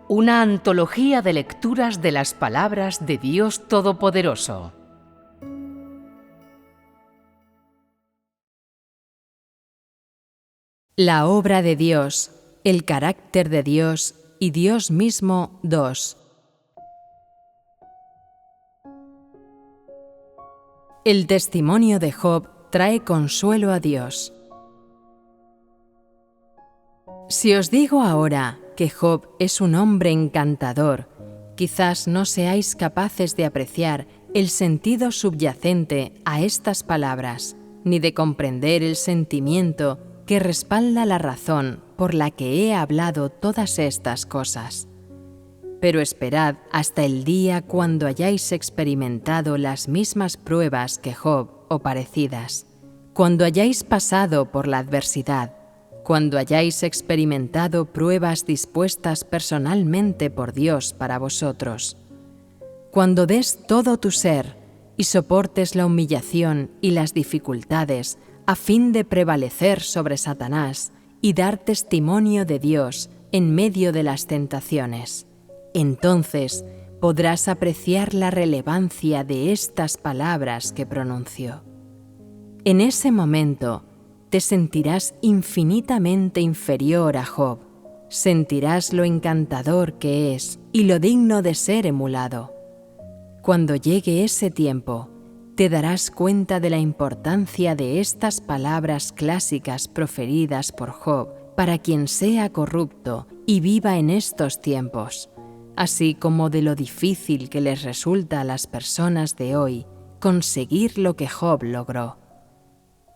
Una antología de lecturas de las palabras de Dios Todopoderoso. La obra de Dios, el carácter de Dios y Dios mismo 2. El testimonio de Job trae consuelo a Dios. Si os digo ahora que Job es un hombre encantador, quizás no seáis capaces de apreciar el sentido subyacente a estas palabras, ni de comprender el sentimiento que respalda la razón por la que he hablado todas estas cosas. Pero esperad hasta el día cuando hayáis experimentado las mismas pruebas que Job o parecidas, cuando hayáis pasado por la adversidad, cuando hayáis experimentado pruebas dispuestas personalmente por Dios para vosotros, cuando des todo tu ser y soportes la humillación y las dificultades a fin de prevalecer sobre Satanás y dar testimonio de Dios en medio de las tentaciones. Entonces podrás apreciar la relevancia de estas palabras que pronunció. En ese momento te sentirás infinitamente inferior a Job, sentirás lo encantador que es y lo digno de ser emulado. Cuando llegue ese tiempo, te darás cuenta de la importancia de estas palabras clásicas proferidas por Job para quien sea corrupto y viva en estos tiempos, así como de lo difícil que les resulta a las personas de hoy conseguir lo que Job logró.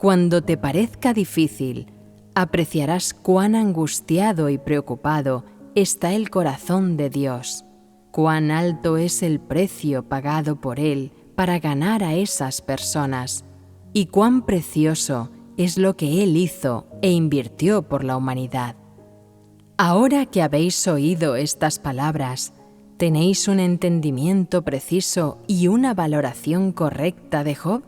Cuando te parezca difícil, apreciarás cuán angustiado y preocupado está el corazón de Dios, cuán alto es el precio pagado por Él para ganar a esas personas, y cuán precioso es lo que Él hizo e invirtió por la humanidad. Ahora que habéis oído estas palabras, ¿tenéis un entendimiento preciso y una valoración correcta de Job?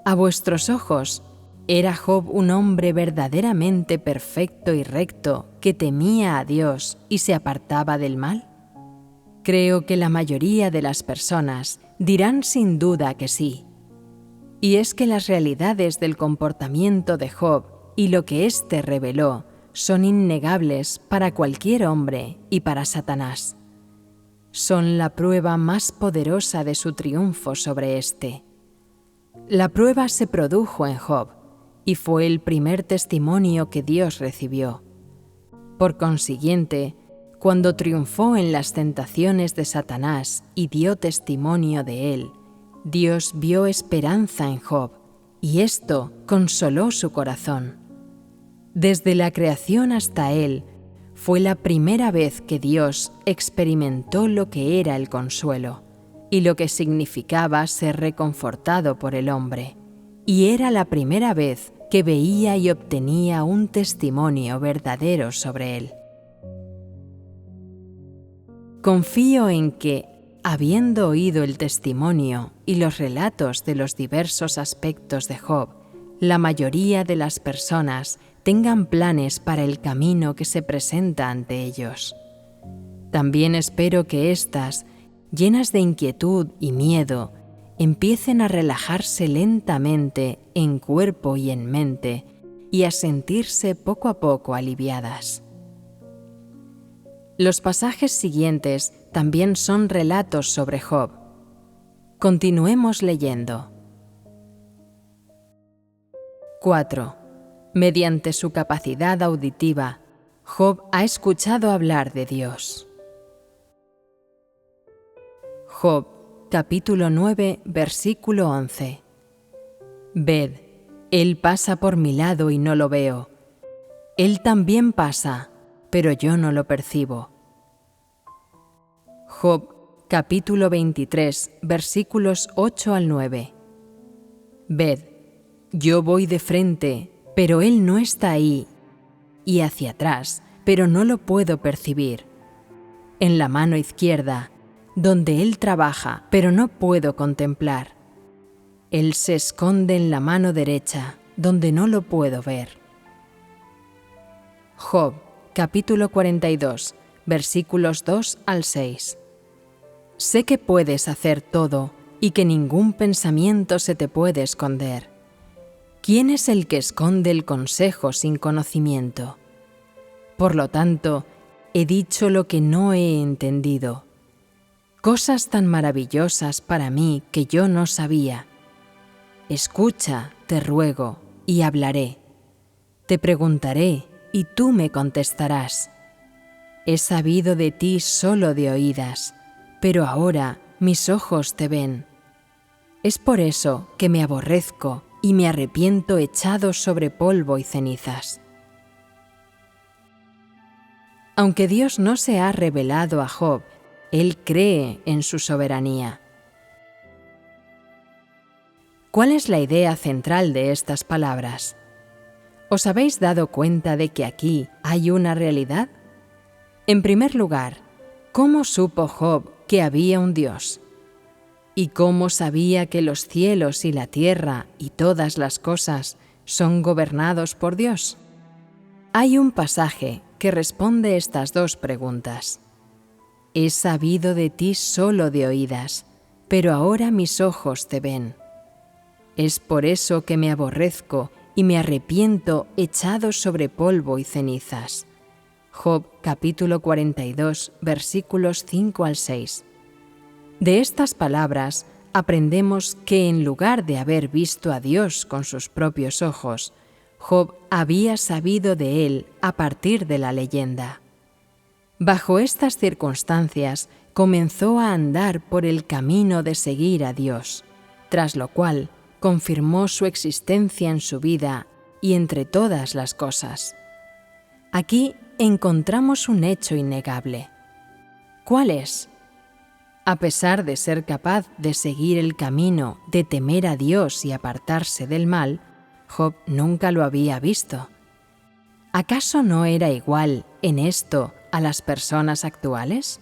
A vuestros ojos, ¿era Job un hombre verdaderamente perfecto y recto que temía a Dios y se apartaba del mal? Creo que la mayoría de las personas dirán sin duda que sí. Y es que las realidades del comportamiento de Job y lo que éste reveló son innegables para cualquier hombre y para Satanás. Son la prueba más poderosa de su triunfo sobre éste. La prueba se produjo en Job y fue el primer testimonio que Dios recibió. Por consiguiente, cuando triunfó en las tentaciones de Satanás y dio testimonio de él, Dios vio esperanza en Job y esto consoló su corazón. Desde la creación hasta él, fue la primera vez que Dios experimentó lo que era el consuelo y lo que significaba ser reconfortado por el hombre, y era la primera vez que veía y obtenía un testimonio verdadero sobre él. Confío en que, habiendo oído el testimonio y los relatos de los diversos aspectos de Job, la mayoría de las personas tengan planes para el camino que se presenta ante ellos. También espero que éstas, llenas de inquietud y miedo, empiecen a relajarse lentamente en cuerpo y en mente y a sentirse poco a poco aliviadas. Los pasajes siguientes también son relatos sobre Job. Continuemos leyendo. 4. Mediante su capacidad auditiva, Job ha escuchado hablar de Dios. Job, capítulo 9, versículo 11. Ved, él pasa por mi lado y no lo veo. Él también pasa, pero yo no lo percibo. Job, capítulo 23, versículos 8 al 9. Ved, yo voy de frente, pero él no está ahí, y hacia atrás, pero no lo puedo percibir. En la mano izquierda, donde él trabaja, pero no puedo contemplar. Él se esconde en la mano derecha, donde no lo puedo ver. Job, capítulo 42, versículos 2 al 6. Sé que puedes hacer todo y que ningún pensamiento se te puede esconder. ¿Quién es el que esconde el consejo sin conocimiento? Por lo tanto, he dicho lo que no he entendido. Cosas tan maravillosas para mí que yo no sabía. Escucha, te ruego, y hablaré. Te preguntaré, y tú me contestarás. He sabido de ti solo de oídas, pero ahora mis ojos te ven. Es por eso que me aborrezco y me arrepiento echado sobre polvo y cenizas. Aunque Dios no se ha revelado a Job, él cree en su soberanía. ¿Cuál es la idea central de estas palabras? ¿Os habéis dado cuenta de que aquí hay una realidad? En primer lugar, ¿cómo supo Job que había un Dios? ¿Y cómo sabía que los cielos y la tierra y todas las cosas son gobernados por Dios? Hay un pasaje que responde estas dos preguntas. He sabido de ti solo de oídas, pero ahora mis ojos te ven. Es por eso que me aborrezco y me arrepiento echado sobre polvo y cenizas. Job capítulo 42, versículos 5 al 6. De estas palabras aprendemos que en lugar de haber visto a Dios con sus propios ojos, Job había sabido de él a partir de la leyenda. Bajo estas circunstancias comenzó a andar por el camino de seguir a Dios, tras lo cual confirmó su existencia en su vida y entre todas las cosas. Aquí encontramos un hecho innegable. ¿Cuál es? A pesar de ser capaz de seguir el camino de temer a Dios y apartarse del mal, Job nunca lo había visto. ¿Acaso no era igual en esto a las personas actuales?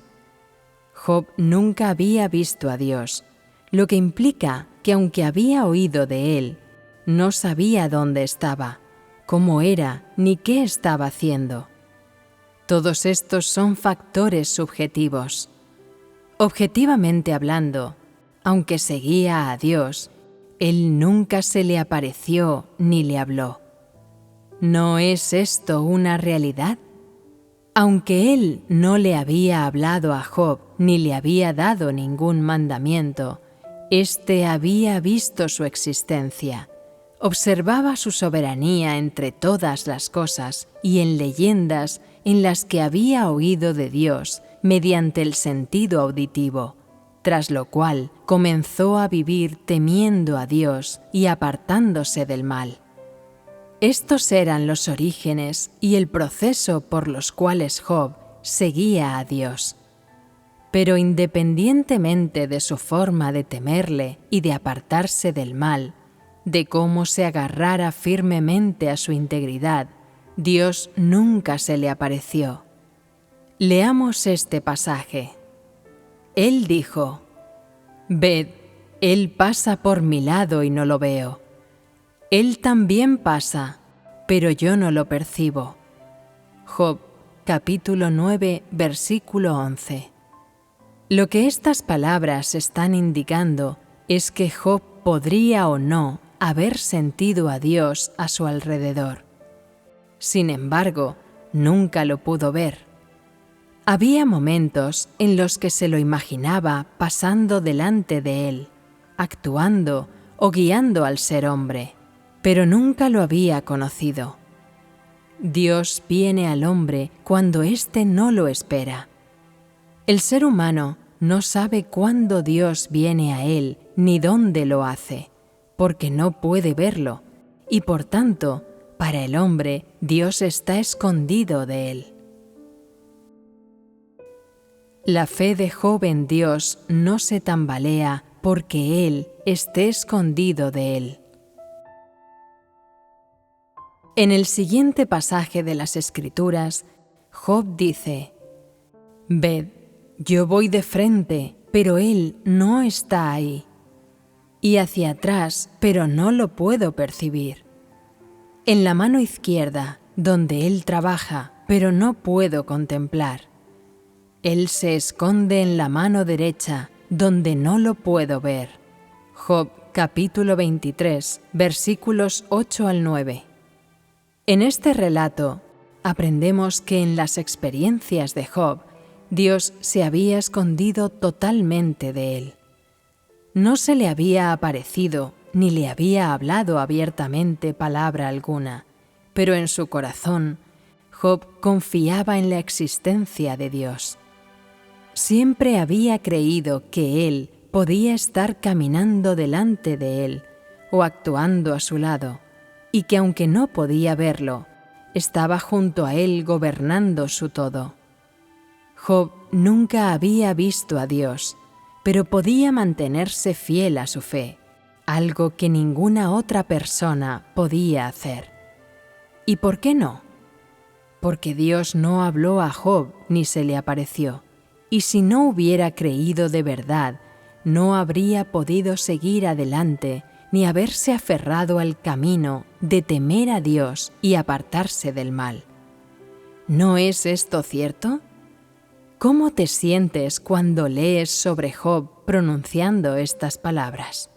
Job nunca había visto a Dios, lo que implica que aunque había oído de él, no sabía dónde estaba, cómo era ni qué estaba haciendo. Todos estos son factores subjetivos. Objetivamente hablando, aunque seguía a Dios, Él nunca se le apareció ni le habló. ¿No es esto una realidad? Aunque Él no le había hablado a Job ni le había dado ningún mandamiento, éste había visto su existencia, observaba su soberanía entre todas las cosas y en leyendas en las que había oído de Dios mediante el sentido auditivo, tras lo cual comenzó a vivir temiendo a Dios y apartándose del mal. Estos eran los orígenes y el proceso por los cuales Job seguía a Dios. Pero independientemente de su forma de temerle y de apartarse del mal, de cómo se agarrara firmemente a su integridad, Dios nunca se le apareció. Leamos este pasaje. Él dijo: «Ved, Él pasa por mi lado y no lo veo. Él también pasa, pero yo no lo percibo». Job, capítulo 9, versículo 11. Lo que estas palabras están indicando es que Job podría o no haber sentido a Dios a su alrededor. Sin embargo, nunca lo pudo ver. Había momentos en los que se lo imaginaba pasando delante de él, actuando o guiando al ser hombre, pero nunca lo había conocido. Dios viene al hombre cuando éste no lo espera. El ser humano no sabe cuándo Dios viene a él ni dónde lo hace, porque no puede verlo, y por tanto, para el hombre, Dios está escondido de él. La fe de Job en Dios no se tambalea porque Él esté escondido de él. En el siguiente pasaje de las Escrituras, Job dice: «Ved, yo voy de frente, pero Él no está ahí, y hacia atrás, pero no lo puedo percibir. En la mano izquierda, donde Él trabaja, pero no puedo contemplar. Él se esconde en la mano derecha, donde no lo puedo ver. Job capítulo 23, versículos 8 al 9. En este relato aprendemos que en las experiencias de Job, Dios se había escondido totalmente de él. No se le había aparecido ni le había hablado abiertamente palabra alguna, pero en su corazón, Job confiaba en la existencia de Dios. Siempre había creído que Él podía estar caminando delante de él o actuando a su lado, y que aunque no podía verlo, estaba junto a él gobernando su todo. Job nunca había visto a Dios, pero podía mantenerse fiel a su fe, algo que ninguna otra persona podía hacer. ¿Y por qué no? Porque Dios no habló a Job ni se le apareció, y si no hubiera creído de verdad, no habría podido seguir adelante ni haberse aferrado al camino de temer a Dios y apartarse del mal. ¿No es esto cierto? ¿Cómo te sientes cuando lees sobre Job pronunciando estas palabras?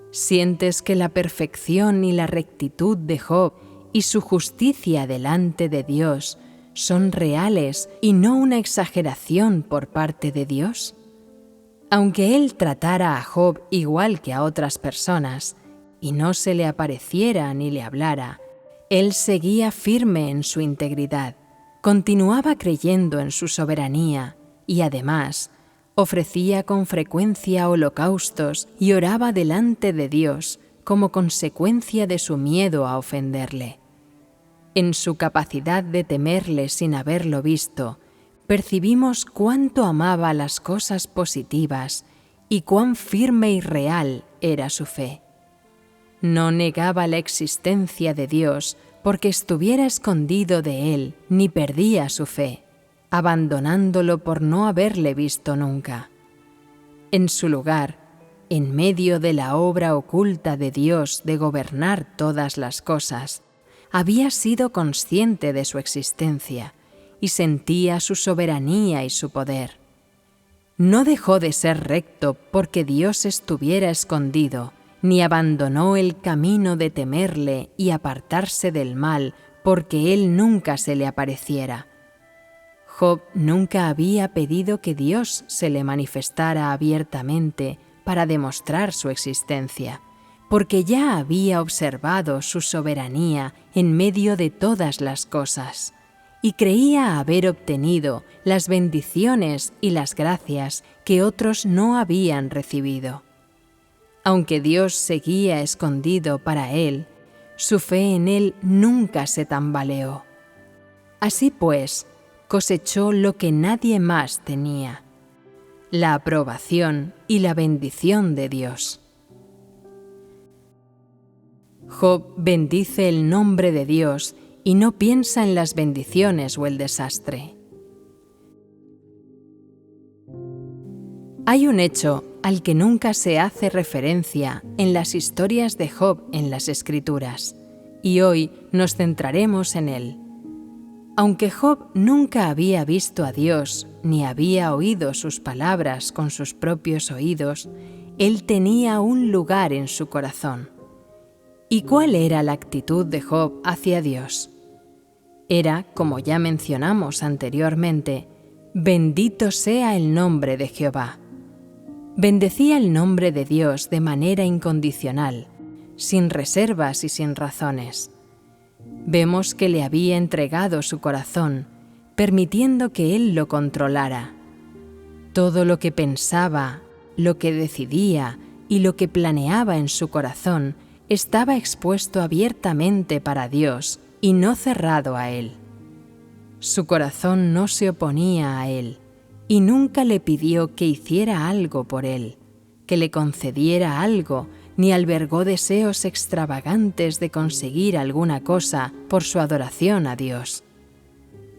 ¿Sientes que la perfección y la rectitud de Job y su justicia delante de Dios son reales y no una exageración por parte de Dios? Aunque él tratara a Job igual que a otras personas, y no se le apareciera ni le hablara, él seguía firme en su integridad, continuaba creyendo en su soberanía y además ofrecía con frecuencia holocaustos y oraba delante de Dios como consecuencia de su miedo a ofenderle. En su capacidad de temerle sin haberlo visto, percibimos cuánto amaba las cosas positivas y cuán firme y real era su fe. No negaba la existencia de Dios porque estuviera escondido de él, ni perdía su fe, abandonándolo por no haberle visto nunca. En su lugar, en medio de la obra oculta de Dios de gobernar todas las cosas, había sido consciente de su existencia y sentía su soberanía y su poder. No dejó de ser recto porque Dios estuviera escondido, ni abandonó el camino de temerle y apartarse del mal porque él nunca se le apareciera. Job nunca había pedido que Dios se le manifestara abiertamente para demostrar su existencia, porque ya había observado su soberanía en medio de todas las cosas, y creía haber obtenido las bendiciones y las gracias que otros no habían recibido. Aunque Dios seguía escondido para él, su fe en él nunca se tambaleó. Así pues, cosechó lo que nadie más tenía: la aprobación y la bendición de Dios. Job bendice el nombre de Dios y no piensa en las bendiciones o el desastre. Hay un hecho al que nunca se hace referencia en las historias de Job en las Escrituras, y hoy nos centraremos en él. Aunque Job nunca había visto a Dios ni había oído sus palabras con sus propios oídos, él tenía un lugar en su corazón. ¿Y cuál era la actitud de Job hacia Dios? Era, como ya mencionamos anteriormente, bendito sea el nombre de Jehová. Bendecía el nombre de Dios de manera incondicional, sin reservas y sin razones. Vemos que le había entregado su corazón, permitiendo que él lo controlara. Todo lo que pensaba, lo que decidía y lo que planeaba en su corazón estaba expuesto abiertamente para Dios y no cerrado a él. Su corazón no se oponía a él y nunca le pidió que hiciera algo por él, que le concediera algo, ni albergó deseos extravagantes de conseguir alguna cosa por su adoración a Dios.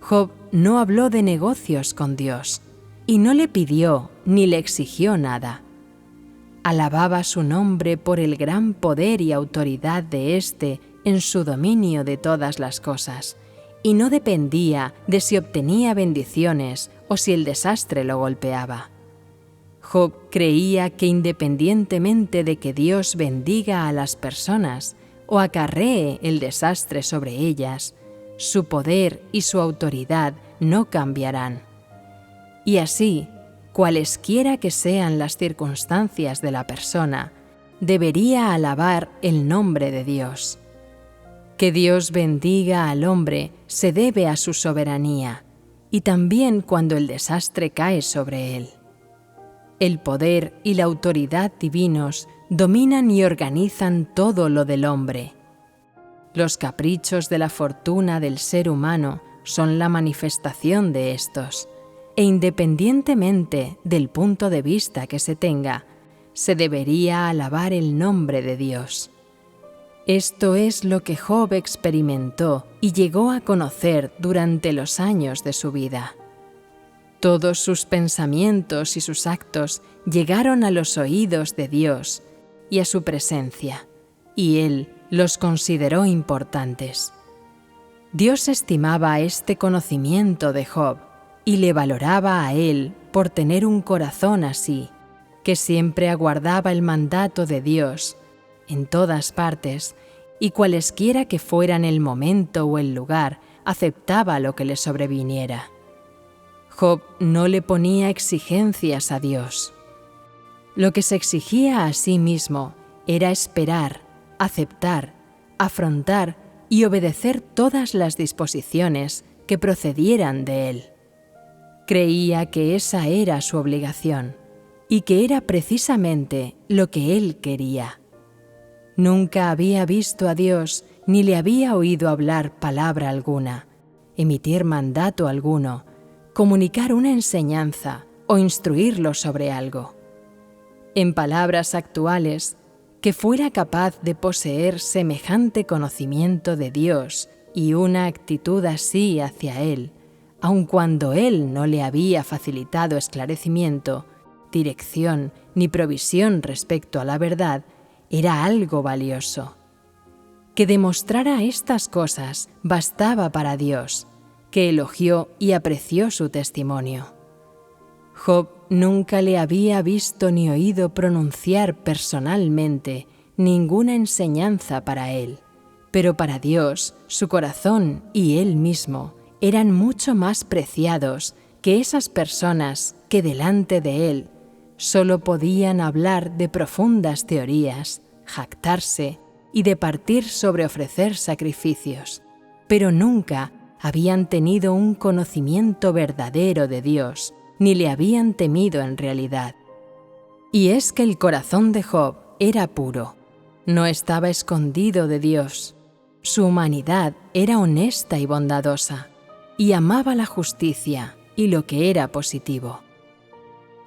Job no habló de negocios con Dios y no le pidió ni le exigió nada. Alababa su nombre por el gran poder y autoridad de éste en su dominio de todas las cosas, y no dependía de si obtenía bendiciones o si el desastre lo golpeaba. Job creía que independientemente de que Dios bendiga a las personas o acarree el desastre sobre ellas, su poder y su autoridad no cambiarán. Y así, cualesquiera que sean las circunstancias de la persona, debería alabar el nombre de Dios. Que Dios bendiga al hombre se debe a su soberanía, y también cuando el desastre cae sobre él. El poder y la autoridad divinos dominan y organizan todo lo del hombre. Los caprichos de la fortuna del ser humano son la manifestación de estos, e independientemente del punto de vista que se tenga, se debería alabar el nombre de Dios. Esto es lo que Job experimentó y llegó a conocer durante los años de su vida. Todos sus pensamientos y sus actos llegaron a los oídos de Dios y a su presencia, y Él los consideró importantes. Dios estimaba este conocimiento de Job y le valoraba a él por tener un corazón así, que siempre aguardaba el mandato de Dios en todas partes, y cualesquiera que fueran el momento o el lugar, aceptaba lo que le sobreviniera. Job no le ponía exigencias a Dios. Lo que se exigía a sí mismo era esperar, aceptar, afrontar y obedecer todas las disposiciones que procedieran de él. Creía que esa era su obligación y que era precisamente lo que él quería. Nunca había visto a Dios ni le había oído hablar palabra alguna, emitir mandato alguno, comunicar una enseñanza o instruirlo sobre algo. En palabras actuales, que fuera capaz de poseer semejante conocimiento de Dios y una actitud así hacia Él, aun cuando Él no le había facilitado esclarecimiento, dirección ni provisión respecto a la verdad, era algo valioso. Que demostrara estas cosas bastaba para Dios, que elogió y apreció su testimonio. Job nunca le había visto ni oído pronunciar personalmente ninguna enseñanza para él, pero para Dios, su corazón y él mismo eran mucho más preciados que esas personas que delante de él solo podían hablar de profundas teorías, jactarse y departir sobre ofrecer sacrificios, pero nunca habían tenido un conocimiento verdadero de Dios, ni le habían temido en realidad. Y es que el corazón de Job era puro, no estaba escondido de Dios. Su humanidad era honesta y bondadosa, y amaba la justicia y lo que era positivo.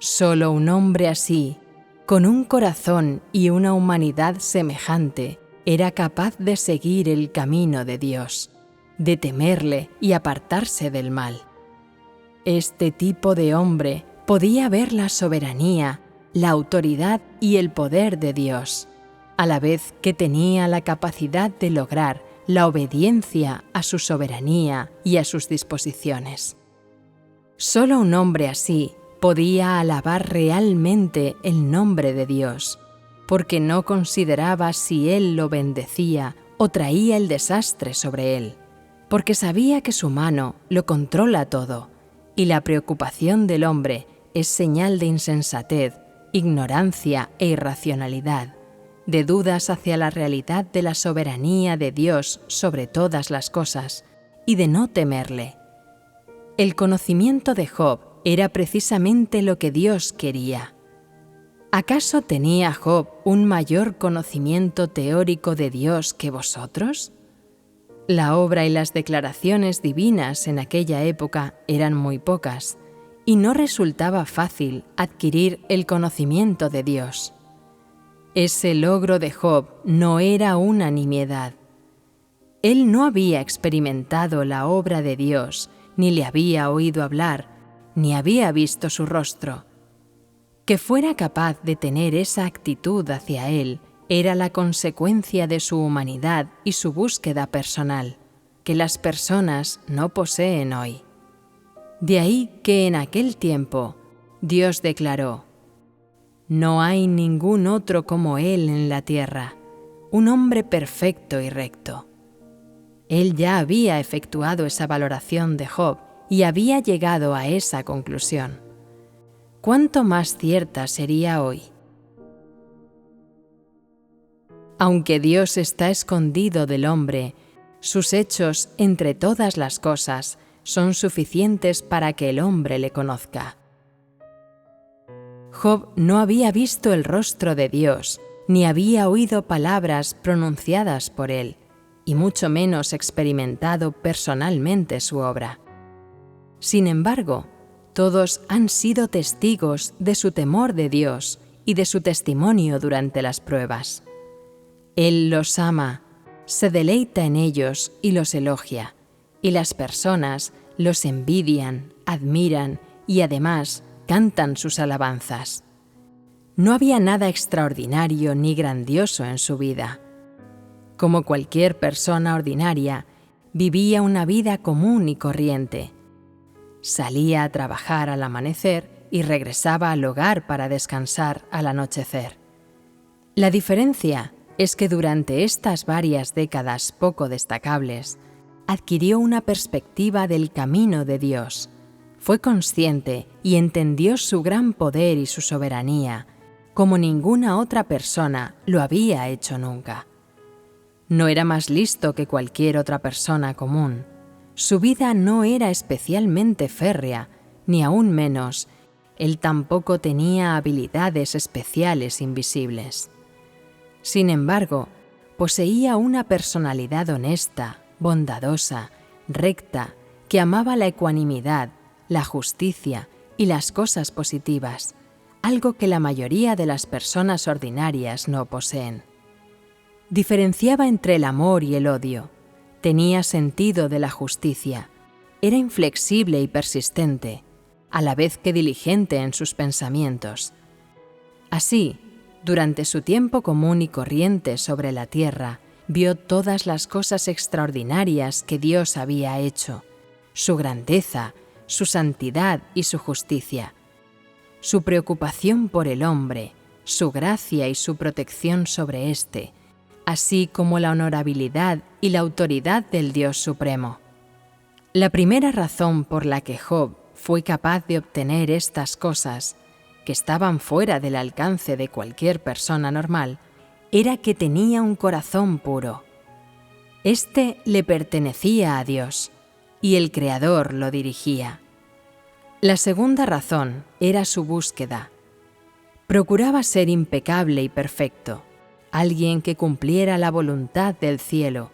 Solo un hombre así, con un corazón y una humanidad semejante, era capaz de seguir el camino de Dios, de temerle y apartarse del mal. Este tipo de hombre podía ver la soberanía, la autoridad y el poder de Dios, a la vez que tenía la capacidad de lograr la obediencia a su soberanía y a sus disposiciones. Solo un hombre así podía alabar realmente el nombre de Dios, porque no consideraba si Él lo bendecía o traía el desastre sobre él, porque sabía que su mano lo controla todo, y la preocupación del hombre es señal de insensatez, ignorancia e irracionalidad, de dudas hacia la realidad de la soberanía de Dios sobre todas las cosas y de no temerle. El conocimiento de Job era precisamente lo que Dios quería. ¿Acaso tenía Job un mayor conocimiento teórico de Dios que vosotros? La obra y las declaraciones divinas en aquella época eran muy pocas, y no resultaba fácil adquirir el conocimiento de Dios. Ese logro de Job no era una nimiedad. Él no había experimentado la obra de Dios, ni le había oído hablar, ni había visto su rostro. Que fuera capaz de tener esa actitud hacia Él era la consecuencia de su humanidad y su búsqueda personal, que las personas no poseen hoy. De ahí que en aquel tiempo Dios declaró: «No hay ningún otro como Él en la tierra, un hombre perfecto y recto». Él ya había efectuado esa valoración de Job y había llegado a esa conclusión. ¿Cuánto más cierta sería hoy? Aunque Dios está escondido del hombre, sus hechos entre todas las cosas son suficientes para que el hombre le conozca. Job no había visto el rostro de Dios, ni había oído palabras pronunciadas por él, y mucho menos experimentado personalmente su obra. Sin embargo, todos han sido testigos de su temor de Dios y de su testimonio durante las pruebas. Él los ama, se deleita en ellos y los elogia, y las personas los envidian, admiran y además cantan sus alabanzas. No había nada extraordinario ni grandioso en su vida. Como cualquier persona ordinaria, vivía una vida común y corriente. Salía a trabajar al amanecer y regresaba al hogar para descansar al anochecer. La diferencia es que durante estas varias décadas poco destacables, adquirió una perspectiva del camino de Dios, fue consciente y entendió su gran poder y su soberanía, como ninguna otra persona lo había hecho nunca. No era más listo que cualquier otra persona común. Su vida no era especialmente férrea, ni aún menos, él tampoco tenía habilidades especiales invisibles. Sin embargo, poseía una personalidad honesta, bondadosa, recta, que amaba la ecuanimidad, la justicia y las cosas positivas, algo que la mayoría de las personas ordinarias no poseen. Diferenciaba entre el amor y el odio, tenía sentido de la justicia, era inflexible y persistente, a la vez que diligente en sus pensamientos. Así, durante su tiempo común y corriente sobre la tierra, vio todas las cosas extraordinarias que Dios había hecho, su grandeza, su santidad y su justicia, su preocupación por el hombre, su gracia y su protección sobre éste, así como la honorabilidad y la autoridad del Dios Supremo. La primera razón por la que Job fue capaz de obtener estas cosas, que estaban fuera del alcance de cualquier persona normal, era que tenía un corazón puro. Este le pertenecía a Dios, y el Creador lo dirigía. La segunda razón era su búsqueda. Procuraba ser impecable y perfecto, alguien que cumpliera la voluntad del cielo,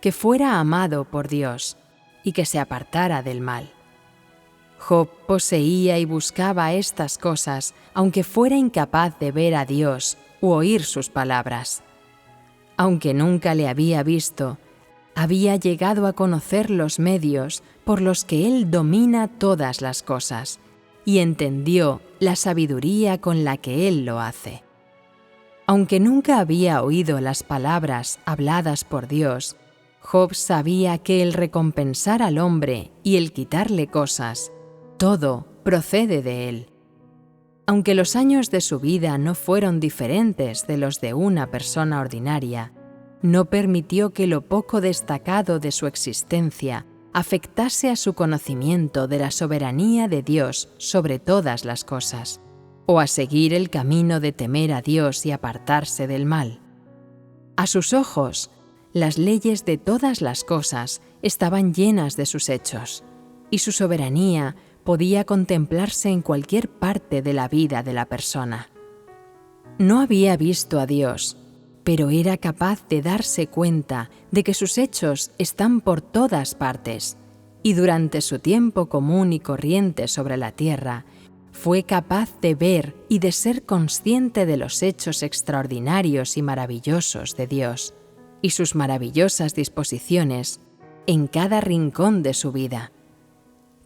que fuera amado por Dios y que se apartara del mal. Job poseía y buscaba estas cosas, aunque fuera incapaz de ver a Dios u oír sus palabras. Aunque nunca le había visto, había llegado a conocer los medios por los que Él domina todas las cosas y entendió la sabiduría con la que Él lo hace. Aunque nunca había oído las palabras habladas por Dios, Job sabía que el recompensar al hombre y el quitarle cosas, todo procede de Él. Aunque los años de su vida no fueron diferentes de los de una persona ordinaria, no permitió que lo poco destacado de su existencia afectase a su conocimiento de la soberanía de Dios sobre todas las cosas, o a seguir el camino de temer a Dios y apartarse del mal. A sus ojos, las leyes de todas las cosas estaban llenas de sus hechos, y su soberanía podía contemplarse en cualquier parte de la vida de la persona. No había visto a Dios, pero era capaz de darse cuenta de que sus hechos están por todas partes, y durante su tiempo común y corriente sobre la tierra, fue capaz de ver y de ser consciente de los hechos extraordinarios y maravillosos de Dios, y sus maravillosas disposiciones en cada rincón de su vida.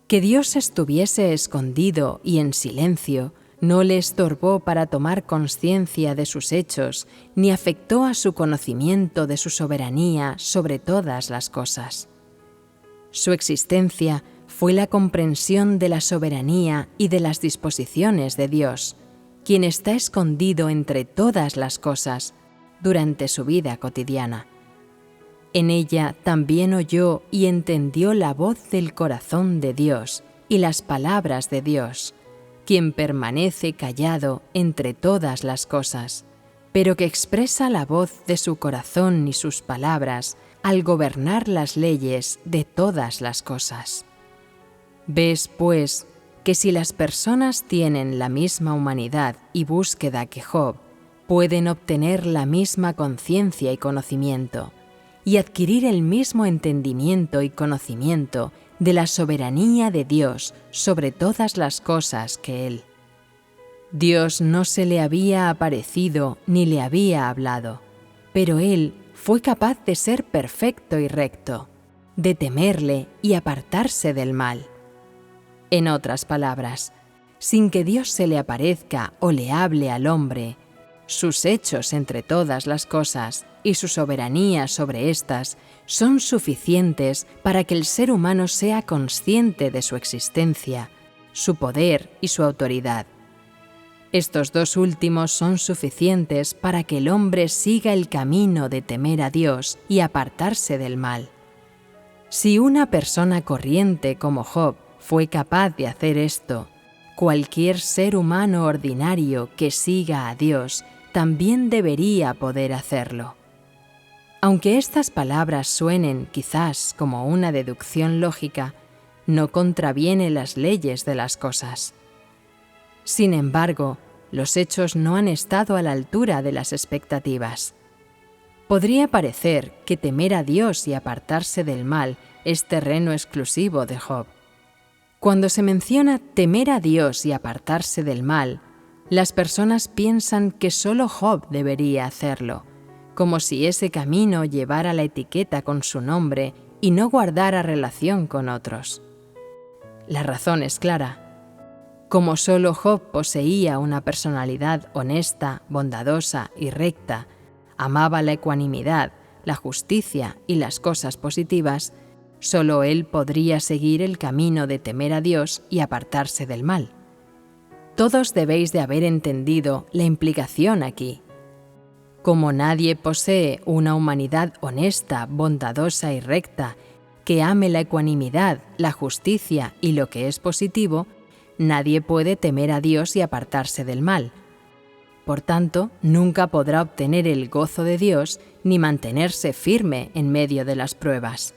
Que Dios estuviese escondido y en silencio no le estorbó para tomar conciencia de sus hechos, ni afectó a su conocimiento de su soberanía sobre todas las cosas. Su existencia fue la comprensión de la soberanía y de las disposiciones de Dios, quien está escondido entre todas las cosas durante su vida cotidiana. En ella también oyó y entendió la voz del corazón de Dios y las palabras de Dios, quien permanece callado entre todas las cosas, pero que expresa la voz de su corazón y sus palabras al gobernar las leyes de todas las cosas. Ves, pues, que si las personas tienen la misma humanidad y búsqueda que Job, pueden obtener la misma conciencia y conocimiento, y adquirir el mismo entendimiento y conocimiento de la soberanía de Dios sobre todas las cosas que Él. Dios no se le había aparecido ni le había hablado, pero Él fue capaz de ser perfecto y recto, de temerle y apartarse del mal. En otras palabras, sin que Dios se le aparezca o le hable al hombre, sus hechos entre todas las cosas y su soberanía sobre éstas son suficientes para que el ser humano sea consciente de su existencia, su poder y su autoridad. Estos dos últimos son suficientes para que el hombre siga el camino de temer a Dios y apartarse del mal. Si una persona corriente como Job fue capaz de hacer esto, cualquier ser humano ordinario que siga a Dios también debería poder hacerlo. Aunque estas palabras suenen quizás como una deducción lógica, no contraviene las leyes de las cosas. Sin embargo, los hechos no han estado a la altura de las expectativas. Podría parecer que temer a Dios y apartarse del mal es terreno exclusivo de Job. Cuando se menciona temer a Dios y apartarse del mal, las personas piensan que solo Job debería hacerlo, como si ese camino llevara la etiqueta con su nombre y no guardara relación con otros. La razón es clara. Como solo Job poseía una personalidad honesta, bondadosa y recta, amaba la ecuanimidad, la justicia y las cosas positivas, solo él podría seguir el camino de temer a Dios y apartarse del mal. Todos debéis de haber entendido la implicación aquí. Como nadie posee una humanidad honesta, bondadosa y recta, que ame la ecuanimidad, la justicia y lo que es positivo, nadie puede temer a Dios y apartarse del mal. Por tanto, nunca podrá obtener el gozo de Dios ni mantenerse firme en medio de las pruebas.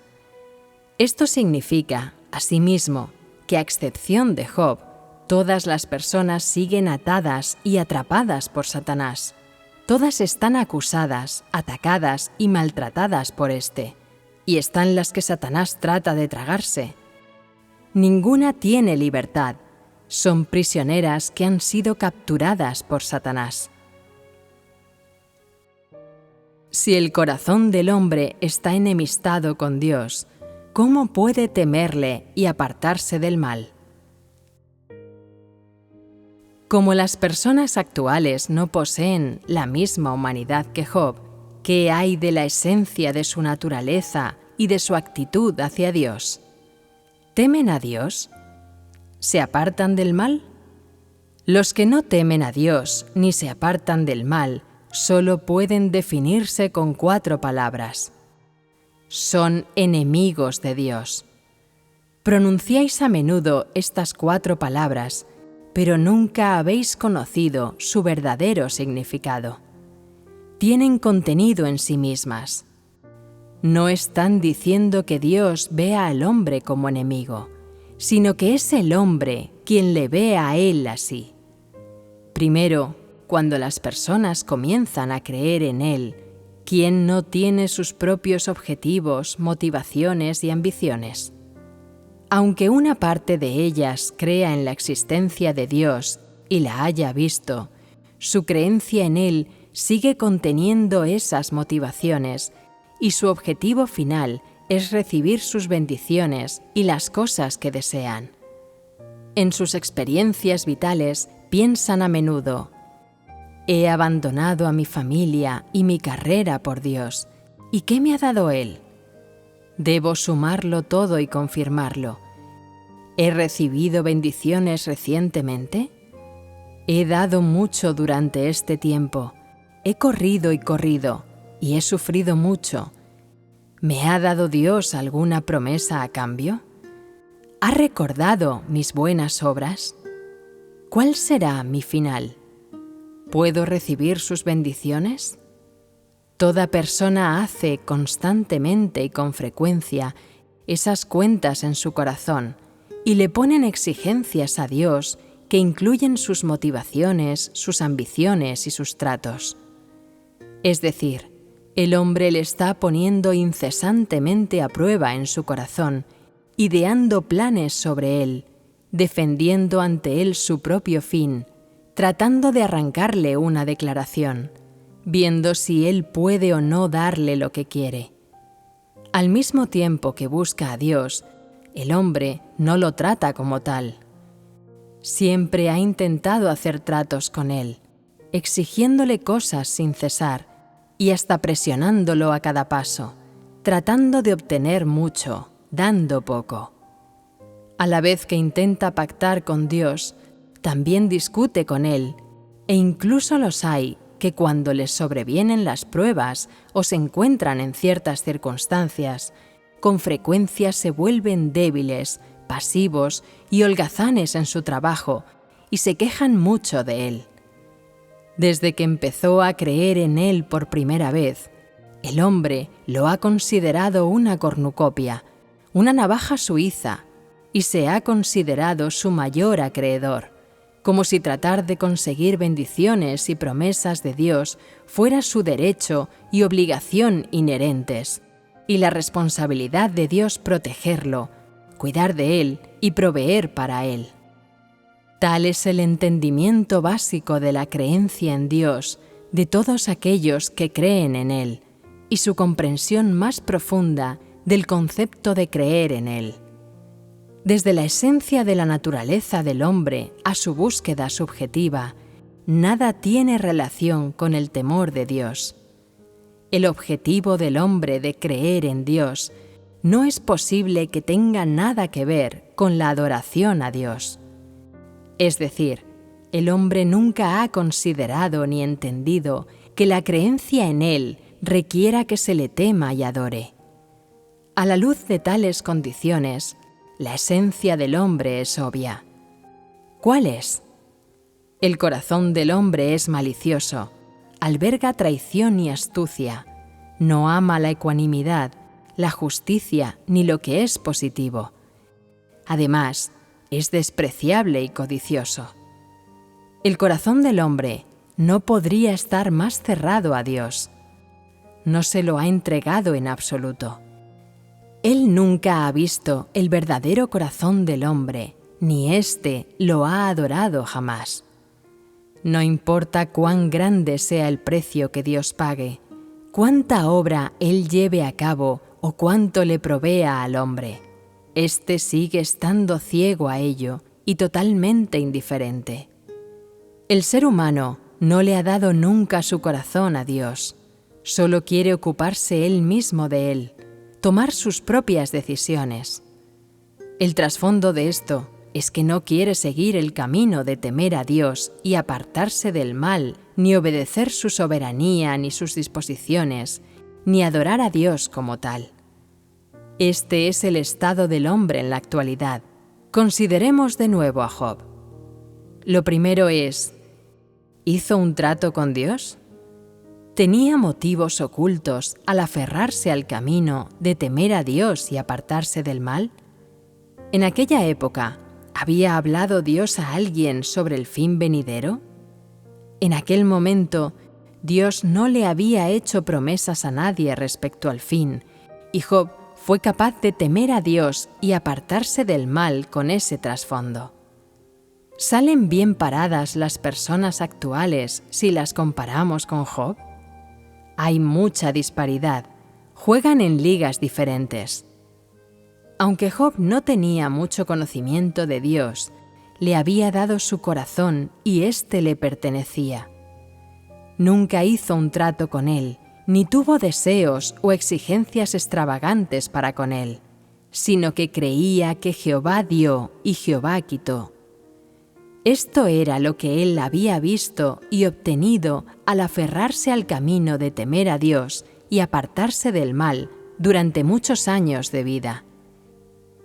Esto significa, asimismo, que a excepción de Job, todas las personas siguen atadas y atrapadas por Satanás. Todas están acusadas, atacadas y maltratadas por éste, y están las que Satanás trata de tragarse. Ninguna tiene libertad. Son prisioneras que han sido capturadas por Satanás. Si el corazón del hombre está enemistado con Dios, ¿cómo puede temerle y apartarse del mal? Como las personas actuales no poseen la misma humanidad que Job, ¿qué hay de la esencia de su naturaleza y de su actitud hacia Dios? ¿Temen a Dios? ¿Se apartan del mal? Los que no temen a Dios ni se apartan del mal solo pueden definirse con 4 palabras. Son enemigos de Dios. Pronunciáis a menudo estas 4 palabras, pero nunca habéis conocido su verdadero significado. Tienen contenido en sí mismas. No están diciendo que Dios vea al hombre como enemigo, sino que es el hombre quien le ve a él así. Primero, cuando las personas comienzan a creer en él, ¿quién no tiene sus propios objetivos, motivaciones y ambiciones? Aunque una parte de ellas crea en la existencia de Dios y la haya visto, su creencia en él sigue conteniendo esas motivaciones y su objetivo final es recibir sus bendiciones y las cosas que desean. En sus experiencias vitales piensan a menudo: he abandonado a mi familia y mi carrera por Dios, ¿y qué me ha dado Él? Debo sumarlo todo y confirmarlo. ¿He recibido bendiciones recientemente? He dado mucho durante este tiempo. He corrido y corrido, y he sufrido mucho. ¿Me ha dado Dios alguna promesa a cambio? ¿Ha recordado mis buenas obras? ¿Cuál será mi final? ¿Puedo recibir sus bendiciones? Toda persona hace constantemente y con frecuencia esas cuentas en su corazón y le ponen exigencias a Dios que incluyen sus motivaciones, sus ambiciones y sus tratos. Es decir, el hombre le está poniendo incesantemente a prueba en su corazón, ideando planes sobre él, defendiendo ante él su propio fin, tratando de arrancarle una declaración, viendo si él puede o no darle lo que quiere. Al mismo tiempo que busca a Dios, el hombre no lo trata como tal. Siempre ha intentado hacer tratos con él, exigiéndole cosas sin cesar y hasta presionándolo a cada paso, tratando de obtener mucho, dando poco. A la vez que intenta pactar con Dios, también discute con Él, e incluso los hay que cuando les sobrevienen las pruebas o se encuentran en ciertas circunstancias, con frecuencia se vuelven débiles, pasivos y holgazanes en su trabajo y se quejan mucho de Él. Desde que empezó a creer en Él por primera vez, el hombre lo ha considerado una cornucopia, una navaja suiza, y se ha considerado su mayor acreedor, como si tratar de conseguir bendiciones y promesas de Dios fuera su derecho y obligación inherentes, y la responsabilidad de Dios protegerlo, cuidar de él y proveer para él. Tal es el entendimiento básico de la creencia en Dios de todos aquellos que creen en Él, y su comprensión más profunda del concepto de creer en Él. Desde la esencia de la naturaleza del hombre a su búsqueda subjetiva, nada tiene relación con el temor de Dios. El objetivo del hombre de creer en Dios no es posible que tenga nada que ver con la adoración a Dios. Es decir, el hombre nunca ha considerado ni entendido que la creencia en Él requiera que se le tema y adore. A la luz de tales condiciones, la esencia del hombre es obvia. ¿Cuál es? El corazón del hombre es malicioso, alberga traición y astucia, no ama la ecuanimidad, la justicia ni lo que es positivo. Además, es despreciable y codicioso. El corazón del hombre no podría estar más cerrado a Dios. No se lo ha entregado en absoluto. Él nunca ha visto el verdadero corazón del hombre, ni éste lo ha adorado jamás. No importa cuán grande sea el precio que Dios pague, cuánta obra Él lleve a cabo o cuánto le provea al hombre. Éste sigue estando ciego a ello y totalmente indiferente. El ser humano no le ha dado nunca su corazón a Dios. Solo quiere ocuparse él mismo de él, tomar sus propias decisiones. El trasfondo de esto es que no quiere seguir el camino de temer a Dios y apartarse del mal, ni obedecer su soberanía ni sus disposiciones, ni adorar a Dios como tal. Este es el estado del hombre en la actualidad. Consideremos de nuevo a Job. Lo primero es, ¿hizo un trato con Dios? ¿Tenía motivos ocultos al aferrarse al camino de temer a Dios y apartarse del mal? En aquella época, ¿había hablado Dios a alguien sobre el fin venidero? En aquel momento, Dios no le había hecho promesas a nadie respecto al fin, y Job fue capaz de temer a Dios y apartarse del mal con ese trasfondo. ¿Salen bien paradas las personas actuales si las comparamos con Job? Hay mucha disparidad, juegan en ligas diferentes. Aunque Job no tenía mucho conocimiento de Dios, le había dado su corazón y éste le pertenecía. Nunca hizo un trato con él, ni tuvo deseos o exigencias extravagantes para con él. sino que creía que Jehová dio y Jehová quitó. Esto era lo que él había visto y obtenido al aferrarse al camino de temer a Dios y apartarse del mal durante muchos años de vida.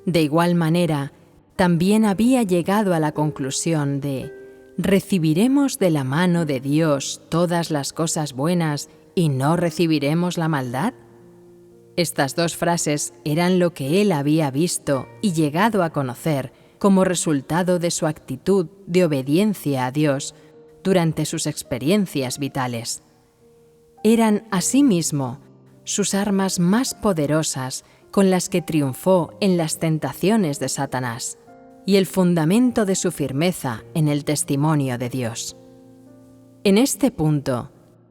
De igual manera, también había llegado a la conclusión de ¿recibiremos de la mano de Dios todas las cosas buenas y no recibiremos la maldad? Estas dos frases eran lo que él había visto y llegado a conocer como resultado de su actitud de obediencia a Dios durante sus experiencias vitales. Eran, asimismo, sus armas más poderosas con las que triunfó en las tentaciones de Satanás y el fundamento de su firmeza en el testimonio de Dios. En este punto,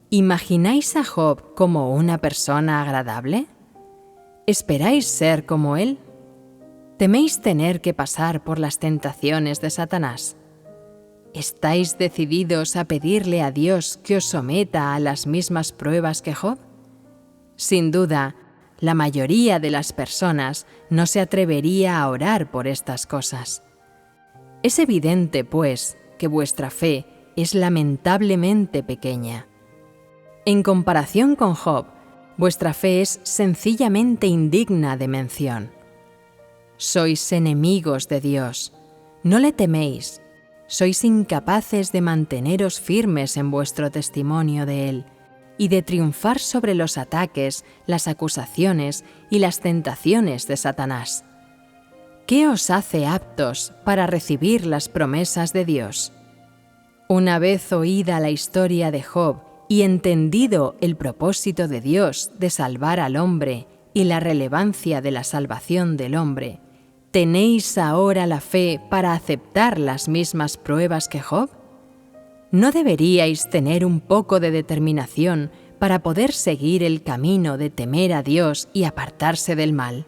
¿imagináis a Job como una persona agradable? ¿Esperáis ser como él? ¿Teméis tener que pasar por las tentaciones de Satanás? ¿Estáis decididos a pedirle a Dios que os someta a las mismas pruebas que Job? Sin duda, la mayoría de las personas no se atrevería a orar por estas cosas. Es evidente, pues, que vuestra fe es lamentablemente pequeña. En comparación con Job, vuestra fe es sencillamente indigna de mención. Sois enemigos de Dios, no le teméis, sois incapaces de manteneros firmes en vuestro testimonio de Él y de triunfar sobre los ataques, las acusaciones y las tentaciones de Satanás. ¿Qué os hace aptos para recibir las promesas de Dios? Una vez oída la historia de Job y entendido el propósito de Dios de salvar al hombre y la relevancia de la salvación del hombre, ¿tenéis ahora la fe para aceptar las mismas pruebas que Job? ¿No deberíais tener un poco de determinación para poder seguir el camino de temer a Dios y apartarse del mal?